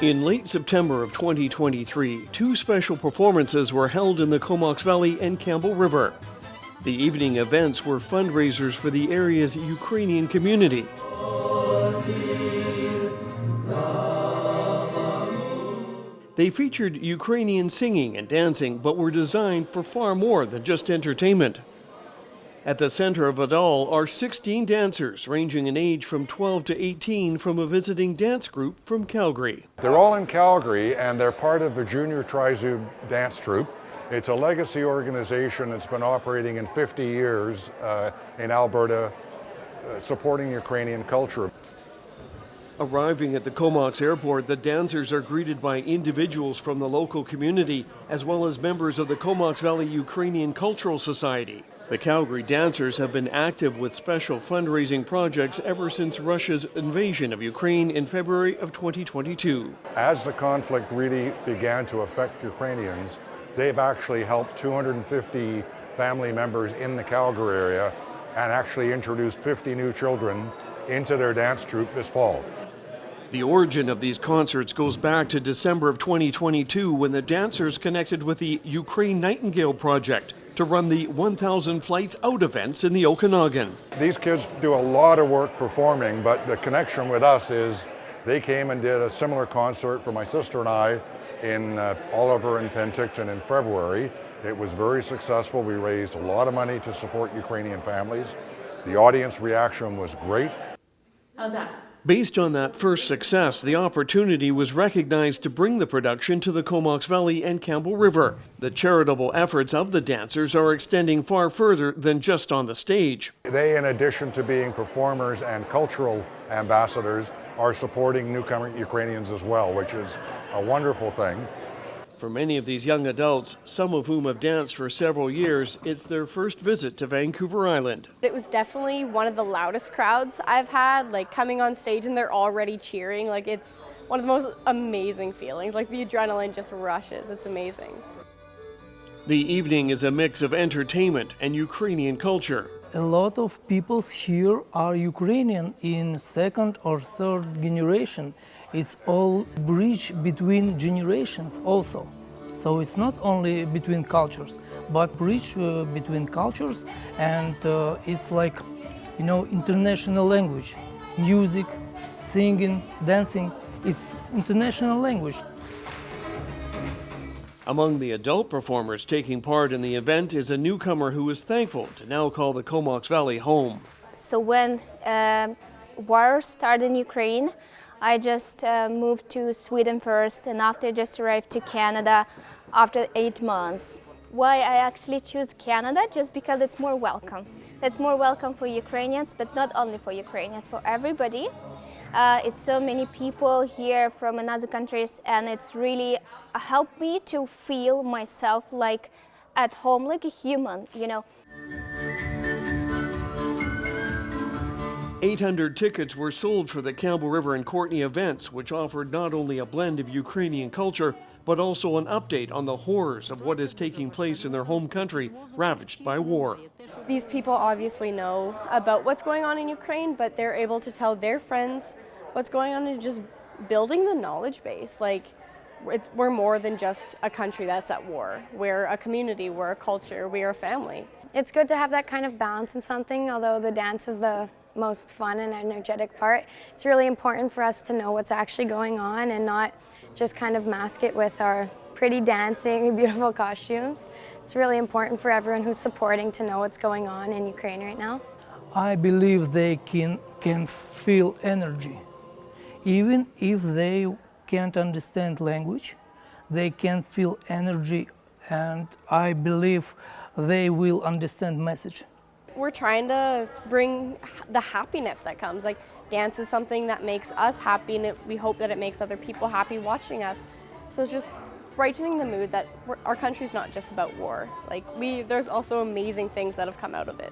In late September of 2023, two special performances were held in the Comox Valley and Campbell River. The evening events were fundraisers for the area's Ukrainian community. They featured Ukrainian singing and dancing, but were designed for far more than just entertainment. At the center of it all are 16 dancers, ranging in age from 12 to 18, from a visiting dance group from Calgary. They're all in Calgary, and they're part of the junior Tryzub dance troupe. It's a legacy organization that's been operating in 50 years in Alberta, supporting Ukrainian culture. Arriving at the Comox airport, the dancers are greeted by individuals from the local community, as well as members of the Comox Valley Ukrainian Cultural Society. The Calgary dancers have been active with special fundraising projects ever since Russia's invasion of Ukraine in February of 2022. As the conflict really began to affect Ukrainians, they've actually helped 250 family members in the Calgary area and actually introduced 50 new children into their dance troupe this fall. The origin of these concerts goes back to December of 2022, when the dancers connected with the Ukraine Nightingale Project to run the 1,000 Flights Out events in the Okanagan. These kids do a lot of work performing, but the connection with us is they came and did a similar concert for my sister and I in Oliver and Penticton in February. It was very successful. We raised a lot of money to support Ukrainian families. The audience reaction was great. How's that? Based on that first success, the opportunity was recognized to bring the production to the Comox Valley and Campbell River. The charitable efforts of the dancers are extending far further than just on the stage. They, in addition to being performers and cultural ambassadors, are supporting newcomer Ukrainians as well, which is a wonderful thing. For many of these young adults, some of whom have danced for several years, it's their first visit to Vancouver Island. It was definitely one of the loudest crowds I've had, like coming on stage and they're already cheering. Like, it's one of the most amazing feelings. Like, the adrenaline just rushes. It's amazing. The evening is a mix of entertainment and Ukrainian culture. A lot of people here are Ukrainian in second or third generation. It's all bridge between generations also. So it's not only between cultures, but bridge between cultures, and it's like, you know, international language. Music, singing, dancing, it's international language. Among the adult performers taking part in the event is a newcomer who is thankful to now call the Comox Valley home. So when war started in Ukraine, I just moved to Sweden first, and after just arrived to Canada after 8 months. Why I actually choose Canada? Just because it's more welcome. It's more welcome for Ukrainians, but not only for Ukrainians, for everybody. It's so many people here from another countries, and it's really helped me to feel myself like at home, like a human, you know. 800 tickets were sold for the Campbell River and Courtenay events, which offered not only a blend of Ukrainian culture, but also an update on the horrors of what is taking place in their home country, ravaged by war. These people obviously know about what's going on in Ukraine, but they're able to tell their friends what's going on and just building the knowledge base. Like, we're more than just a country that's at war. We're a community, we're a culture, we're a family. It's good to have that kind of balance in something, although the dance is the most fun and energetic part. It's really important for us to know what's actually going on and not just kind of mask it with our pretty dancing, beautiful costumes. It's really important for everyone who's supporting to know what's going on in Ukraine right now. I believe they can feel energy. Even if they can't understand language, they can feel energy, and I believe they will understand message. We're trying to bring the happiness that comes. Like, dance is something that makes us happy, and we hope that it makes other people happy watching us. So it's just brightening the mood that our country's not just about war. Like, there's also amazing things that have come out of it.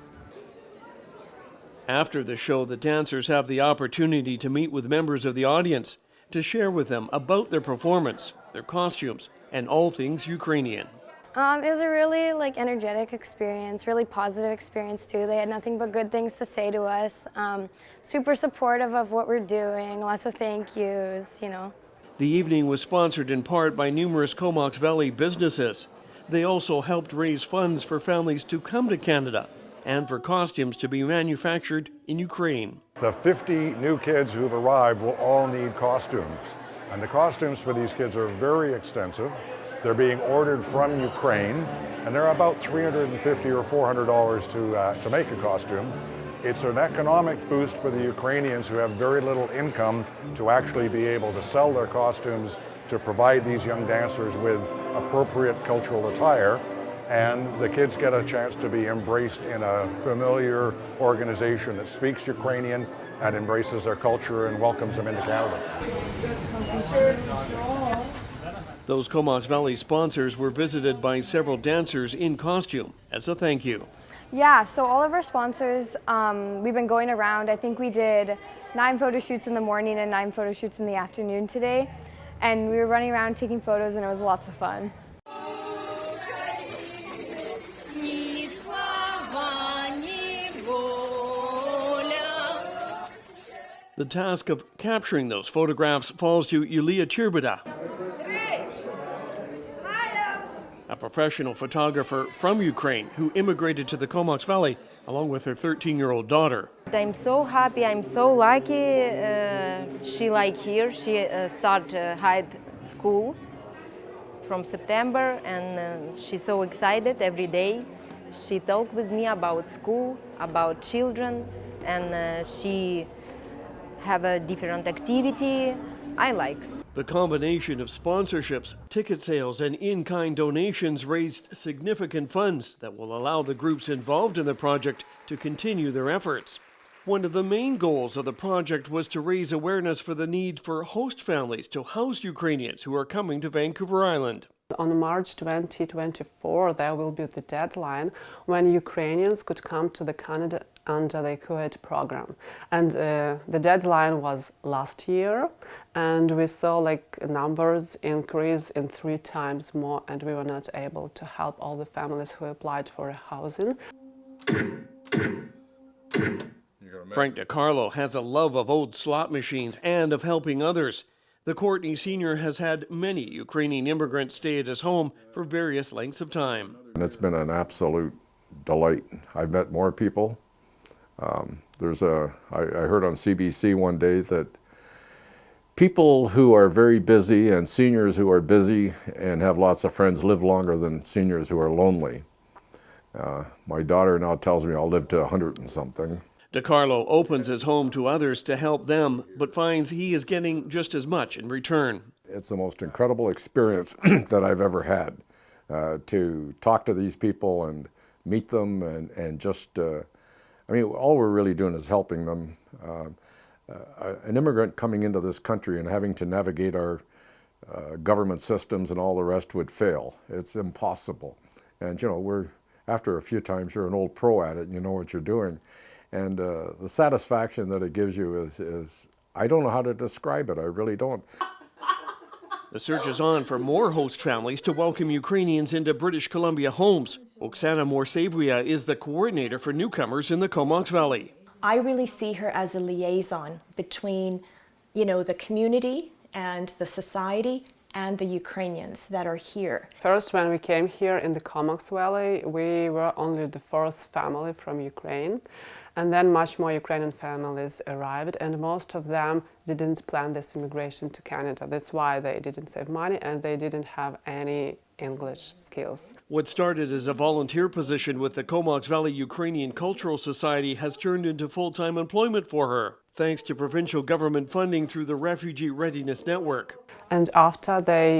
After the show, the dancers have the opportunity to meet with members of the audience, to share with them about their performance, their costumes, and all things Ukrainian. It was a really energetic experience, really positive experience too. They had nothing but good things to say to us. Super supportive of what we're doing, lots of thank yous, you know. The evening was sponsored in part by numerous Comox Valley businesses. They also helped raise funds for families to come to Canada and for costumes to be manufactured in Ukraine. The 50 new kids who've arrived will all need costumes. And the costumes for these kids are very extensive. They're being ordered from Ukraine, and they're about $350 or $400 to make a costume. It's an economic boost for the Ukrainians who have very little income to actually be able to sell their costumes to provide these young dancers with appropriate cultural attire. And the kids get a chance to be embraced in a familiar organization that speaks Ukrainian and embraces their culture and welcomes them into Canada. Those Comox Valley sponsors were visited by several dancers in costume as a thank you. Yeah, so all of our sponsors, we've been going around. I think we did 9 photo shoots in the morning and 9 photo shoots in the afternoon today. And we were running around taking photos, and it was lots of fun. The task of capturing those photographs falls to Yulia Chirbida, a professional photographer from Ukraine who immigrated to the Comox Valley along with her 13-year-old daughter. I'm so happy, I'm so lucky. She like here, she start high school from September, and she's so excited every day. She talk with me about school, about children, and she have a different activity. I like. The combination of sponsorships, ticket sales, and in-kind donations raised significant funds that will allow the groups involved in the project to continue their efforts. One of the main goals of the project was to raise awareness for the need for host families to house Ukrainians who are coming to Vancouver Island. On March 2024, there will be the deadline when Ukrainians could come to the Canada under the Kuwait program. And the deadline was last year, and we saw like numbers increase in 3 times more, and we were not able to help all the families who applied for a housing. Frank DiCarlo has a love of old slot machines and of helping others. The Courtney Sr. has had many Ukrainian immigrants stay at his home for various lengths of time. And it's been an absolute delight. I've met more people. I heard on CBC one day that people who are very busy and seniors who are busy and have lots of friends live longer than seniors who are lonely. My daughter now tells me I'll live to 100 and something. DiCarlo opens his home to others to help them, but finds he is getting just as much in return. It's the most incredible experience that I've ever had, to talk to these people and meet them and just, I mean, all we're really doing is helping them. An immigrant coming into this country and having to navigate our government systems and all the rest would fail. It's impossible. And, you know, after a few times, you're an old pro at it and you know what you're doing. And the satisfaction that it gives you is, I don't know how to describe it, I really don't. The search is on for more host families to welcome Ukrainians into British Columbia homes. Oksana Morsevia is the coordinator for newcomers in the Comox Valley. I really see her as a liaison between, you know, the community and the society and the Ukrainians that are here. First, when we came here in the Comox Valley, we were only the first family from Ukraine. And then much more Ukrainian families arrived, and most of them didn't plan this immigration to Canada. That's why they didn't save money and they didn't have any English skills. What started as a volunteer position with the Comox Valley Ukrainian Cultural Society has turned into full-time employment for her, thanks to provincial government funding through the Refugee Readiness Network. And after they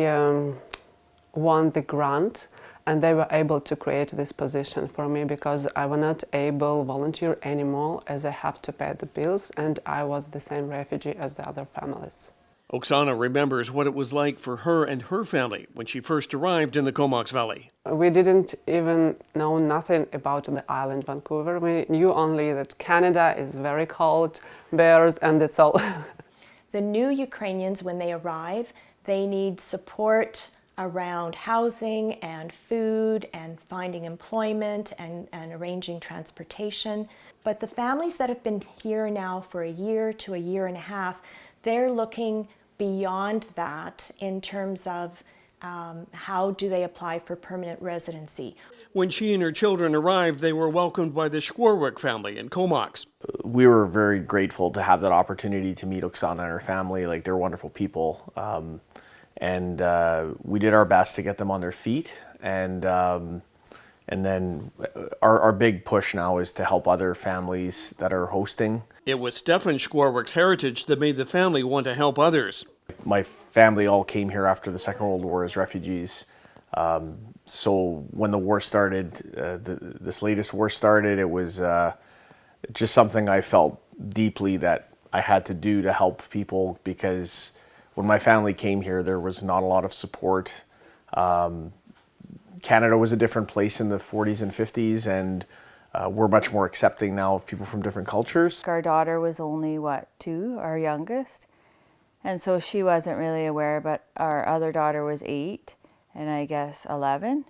won the grant, and they were able to create this position for me because I was not able to volunteer anymore as I have to pay the bills, and I was the same refugee as the other families. Oksana remembers what it was like for her and her family when she first arrived in the Comox Valley. We didn't even know nothing about the island Vancouver. We knew only that Canada is very cold, bears, and that's all. The new Ukrainians, when they arrive, they need support around housing and food and finding employment and arranging transportation. But the families that have been here now for a year to a year and a half, they're looking beyond that in terms of how do they apply for permanent residency. When she and her children arrived, they were welcomed by the Skwarwick family in Comox. We were very grateful to have that opportunity to meet Oksana and her family. Like, they're wonderful people. And we did our best to get them on their feet. And then our big push now is to help other families that are hosting. It was Stefan Skwarwick's heritage that made the family want to help others. My family all came here after the Second World War as refugees. So when the war started, this latest war started, it was just something I felt deeply that I had to do to help people, because when my family came here, there was not a lot of support. Canada was a different place in the 40s and 50s, and we're much more accepting now of people from different cultures. Our daughter was only, 2, our youngest, and so she wasn't really aware, but our other daughter was 8, and I guess 11,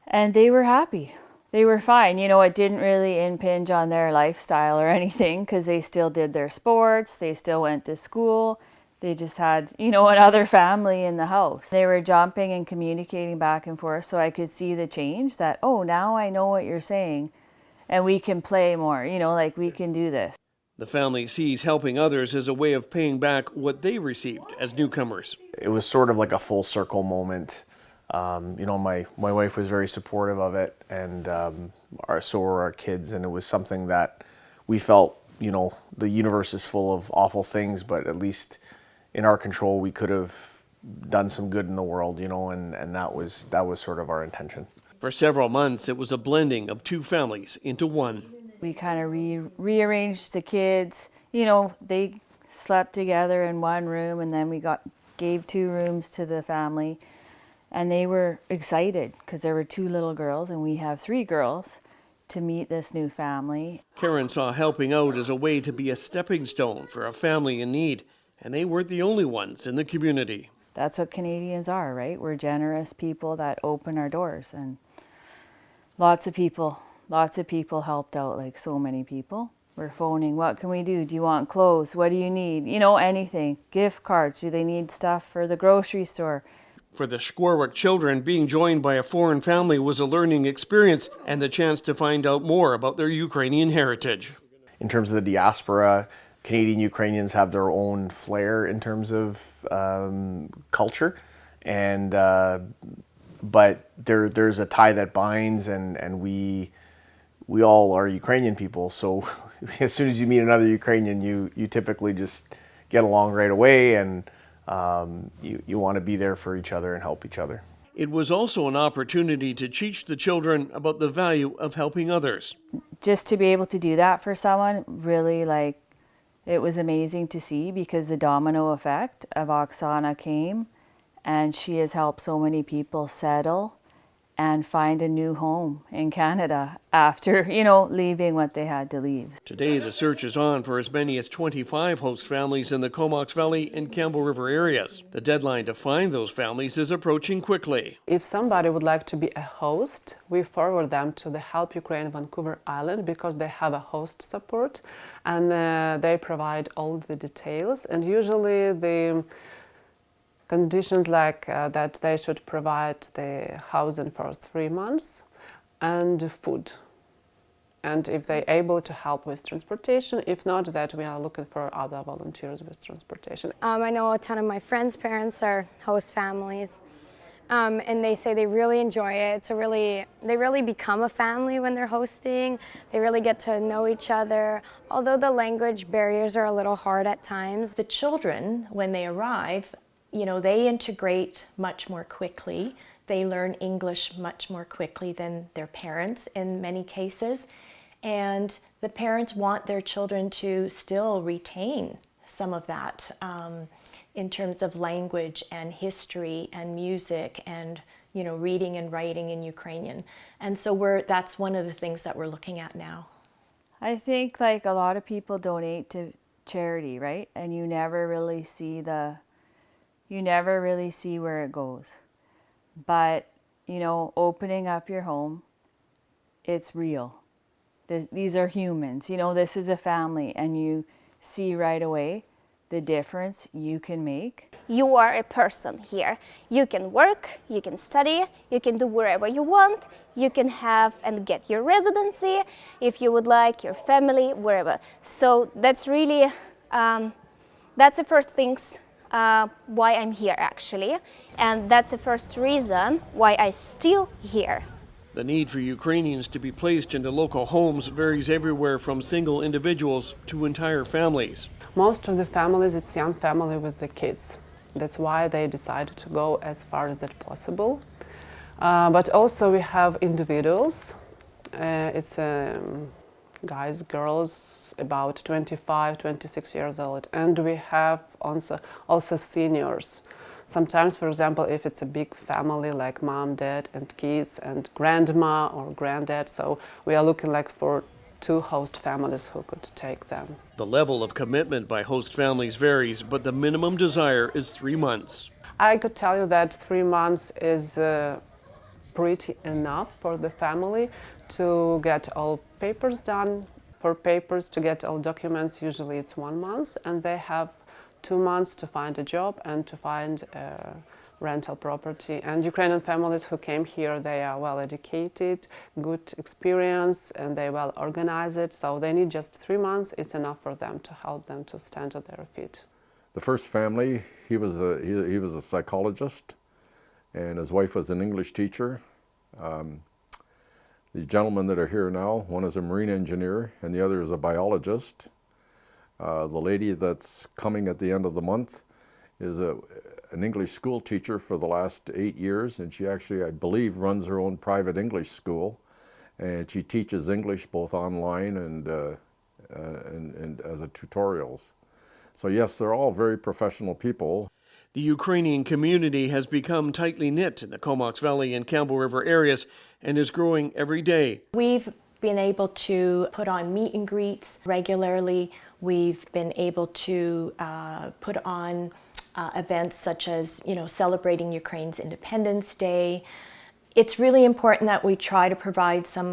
and they were happy. They were fine. You know, it didn't really impinge on their lifestyle or anything, because they still did their sports, they still went to school. They just had, another family in the house. They were jumping and communicating back and forth, so I could see the change that, oh, now I know what you're saying, and we can play more, we can do this. The family sees helping others as a way of paying back what they received as newcomers. It was sort of like a full circle moment. My wife was very supportive of it, and so were our kids, and it was something that we felt, the universe is full of awful things, but at least in our control, we could have done some good in the world, and that was sort of our intention. For several months, it was a blending of two families into one. We kind of rearranged the kids. They slept together in one room, and then we gave 2 rooms to the family, and they were excited because there were 2 little girls, and we have 3 girls, to meet this new family. Karen saw helping out as a way to be a stepping stone for a family in need, and they weren't the only ones in the community. That's what Canadians are, right? We're generous people that open our doors, and lots of people helped out, like so many people. We're phoning, what can we do? Do you want clothes? What do you need? Anything. Gift cards. Do they need stuff for the grocery store? For the Skwarwick children, being joined by a foreign family was a learning experience and the chance to find out more about their Ukrainian heritage. In terms of the diaspora, Canadian Ukrainians have their own flair in terms of culture, and but there's a tie that binds, and we all are Ukrainian people. So as soon as you meet another Ukrainian, you typically just get along right away, and you want to be there for each other and help each other. It was also an opportunity to teach the children about the value of helping others. Just to be able to do that for someone, really, it was amazing to see, because the domino effect of Oksana came, and she has helped so many people settle and find a new home in Canada after, leaving what they had to leave. Today, the search is on for as many as 25 host families in the Comox Valley and Campbell River areas. The deadline to find those families is approaching quickly. If somebody would like to be a host, we forward them to the Help Ukraine Vancouver Island, because they have a host support, and they provide all the details, and usually the conditions that they should provide the housing for 3 months and food. And if they're able to help with transportation, if not, that we are looking for other volunteers with transportation. I know a ton of my friends' parents are host families, and they say they really enjoy it. They really become a family when they're hosting. They really get to know each other, although the language barriers are a little hard at times. The children, when they arrive, they integrate much more quickly. They learn English much more quickly than their parents in many cases. And the parents want their children to still retain some of that in terms of language and history and music and, reading and writing in Ukrainian. And so that's one of the things that we're looking at now. I think a lot of people donate to charity, right? And you never really see where it goes. But, opening up your home, it's real. These are humans, this is a family, and you see right away the difference you can make. You are a person here. You can work, you can study, you can do wherever you want, you can have and get your residency if you would like, your family, wherever. So that's really, that's the first things why I'm here actually, and that's the first reason why I'm still here. The need for Ukrainians to be placed into local homes varies everywhere from single individuals to entire families. Most of the families, it's young family with the kids. That's why they decided to go as far as it possible. But also we have individuals. It's guys, girls, about 25, 26 years old. And we have also seniors. Sometimes, for example, if it's a big family like mom, dad, and kids, and grandma or granddad, so we are looking like for 2 host families who could take them. The level of commitment by host families varies, but the minimum desire is 3 months. I could tell you that 3 months is pretty enough for the family to get all papers done. For papers to get all documents, usually it's 1 month, and they have 2 months to find a job and to find rental property. And Ukrainian families who came here, they are well educated, good experience, and they well organized. So they need just 3 months. It's enough for them to help them to stand on their feet. The first family, he was a psychologist, and his wife was an English teacher. The gentlemen that are here now, one is a marine engineer and the other is a biologist. The lady that's coming at the end of the month is an English school teacher for the last 8 years, and she actually, I believe, runs her own private English school, and she teaches English both online and as a tutorials. So yes, they're all very professional people. The Ukrainian community has become tightly knit in the Comox Valley and Campbell River areas and is growing every day. We've been able to put on meet and greets regularly. We've been able to put on events such as, celebrating Ukraine's Independence Day. It's really important that we try to provide some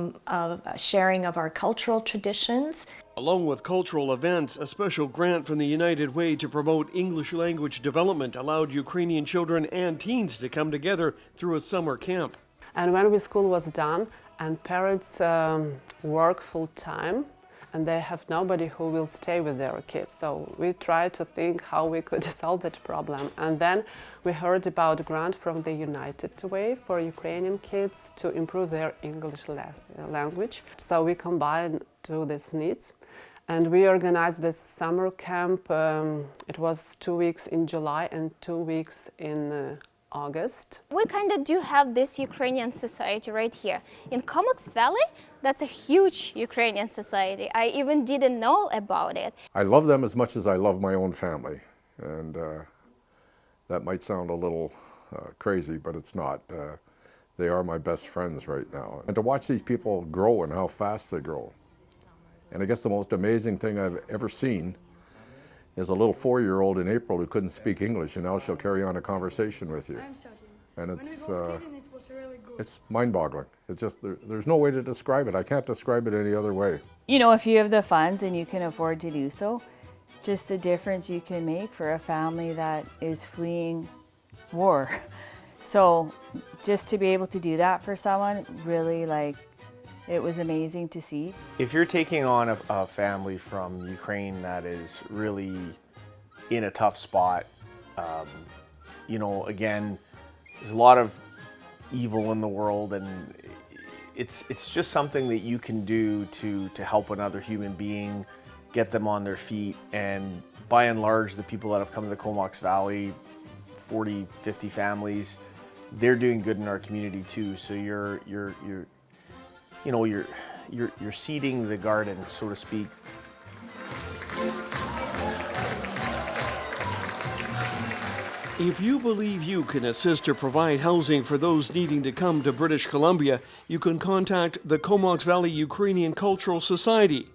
sharing of our cultural traditions. Along with cultural events, a special grant from the United Way to promote English language development allowed Ukrainian children and teens to come together through a summer camp. And when school was done and parents work full time, and they have nobody who will stay with their kids. So we tried to think how we could solve that problem. And then we heard about a grant from the United Way for Ukrainian kids to improve their English language. So we combined two these needs. And we organized this summer camp. It was 2 weeks in July and 2 weeks in August. We kind of do have this Ukrainian society right here. In Comox Valley, that's a huge Ukrainian society. I even didn't know about it. I love them as much as I love my own family. And that might sound a little crazy, but it's not. They are my best friends right now. And to watch these people grow and how fast they grow. And I guess the most amazing thing I've ever seen is a little 4-year-old in April who couldn't speak English, and now she'll carry on a conversation with you. And it's mind-boggling. It's just, there's no way to describe it. I can't describe it any other way. You know, if you have the funds and you can afford to do so, just the difference you can make for a family that is fleeing war. So just to be able to do that for someone, really, it was amazing to see. If you're taking on a family from Ukraine that is really in a tough spot, again, there's a lot of evil in the world, and it's just something that you can do to help another human being, get them on their feet. And by and large, the people that have come to the Comox Valley, 40, 50 families, they're doing good in our community too. So you're seeding the garden, so to speak. If you believe you can assist or provide housing for those needing to come to British Columbia, you can contact the Comox Valley Ukrainian Cultural Society,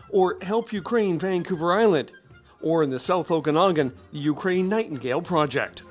or Help Ukraine Vancouver Island, or in the South Okanagan, the Ukraine Nightingale Project.